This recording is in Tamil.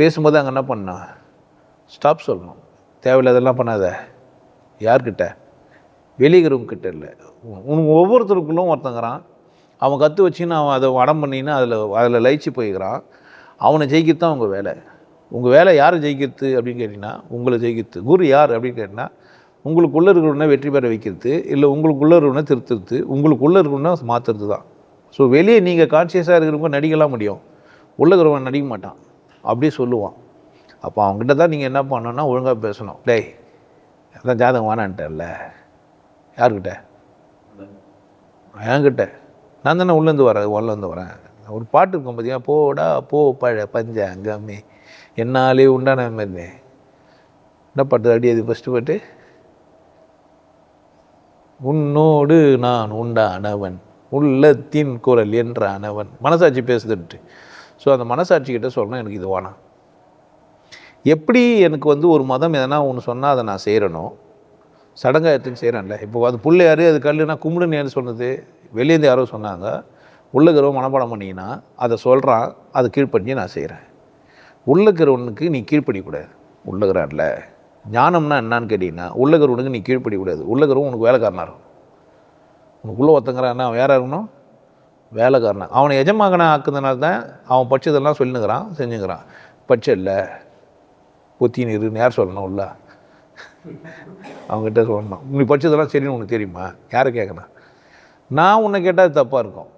பேசும்போது அங்கே என்ன பண்ணணும், ஸ்டாப் சொல்லணும். தேவையில்லாதெல்லாம் பண்ணாத. யார்கிட்ட? வெளிக்கிறவங்கிட்ட இல்லை. உனக்கு ஒவ்வொருத்தருக்குள்ளும் ஒருத்தங்கிறான், அவன் கற்று வச்சுன்னு அவன் அதை வடம் பண்ணின்னு அதில் லயிச்சு போய்க்கிறான். அவனை ஜெயிக்கிறது தான் உங்கள் வேலை. உங்கள் வேலை யாரை ஜெயிக்கிறது அப்படின்னு கேட்டிங்கன்னா, உங்களை ஜெயிக்கிறது. குரு யார் அப்படின்னு கேட்டிங்கன்னா, உங்களுக்குள்ளே இருக்கிறவனை வெற்றி பெற வைக்கிறது, இல்லை உங்களுக்குள்ளே இருக்கிறவனை திருத்துறது, உங்களுக்குள்ளே இருக்கிறவனை மாற்றுறது தான். ஸோ வெளியே நீங்கள் கான்சியஸாக இருக்கிறவங்க நடிக்கலாம் முடியும், உள்ளே இருக்கிறவன் நடிக்க மாட்டான், அப்படியே சொல்லுவான். அப்போ அவங்ககிட்ட தான் நீங்கள் என்ன பண்ணணும்னா ஒழுங்காக பேசணும். டேய் அதான் ஜாதகம் வேணான்ட்டல. யார்கிட்ட? என்கிட்ட. நான் தானே உள்ளேருந்து வரேன். ஒரு பாட்டு இருக்கும் பார்த்தியா, போடா போ பழ பஞ்ச அங்கமே என்னாலே உண்டான மாதிரி. என்ன பாட்டு அடி? அது ஃபஸ்ட்டு பாட்டு, உன்னோடு நான் உண்டானவன் உள்ளத்தின் குரல் என்றானவன். மனசாட்சி பேசுதுன்ட்டு. ஸோ அந்த மனசாட்சிக்கிட்ட சொல்லணும், எனக்கு இது வேணாம். எப்படி எனக்கு ஒரு மதம் எதனா ஒன்று சொன்னால் அதை நான் செய்கிறனோ, சடங்காயத்துன்னு செய்கிறேன்ல. இப்போ அது பிள்ளையாரு அது கல்லுனா கும்பிடுன்னு யார் சொன்னது? வெளியேருந்து யாரோ சொன்னாங்க. உள்ளுக்கிறவன் மனப்பாடம் பண்ணிங்கன்னா அதை சொல்கிறான், அதை கீழ்ப்படிஞ்சு நான் செய்கிறேன். உள்ளுக்கிறவனுக்கு நீ கீழ்ப்படிக்கூடாது. உள்ளுக்கிறான்ல, ஞானம்னா என்னான்னு கேட்டிங்கன்னா, உள்ளுக்கிறவனுக்கு நீ கீழ்ப்படிக்கூடாது. உள்ளுக்கிறவன் உனக்கு வேலைக்காரனாக இருக்கும். உனக்குள்ளே ஒருத்தங்கிறான்னா அவன் யாராக இருக்கணும்? வேலைக்காரனா. அவனை எஜமாகனா ஆக்குறதுனால தான் அவன் படித்ததெல்லாம் சொல்லினுக்கிறான், செஞ்சுக்கிறான். படிச்ச இல்லை பொத்தின்னு இருன்னு யார் சொல்லணும்? உள்ள அவங்ககிட்ட சொல்லணும். நீ படித்ததெல்லாம் சரின்னு உனக்கு தெரியுமா? யாரை கேட்கணும்? நான் உன்னை கேட்டால் அது தப்பாக இருக்கும்.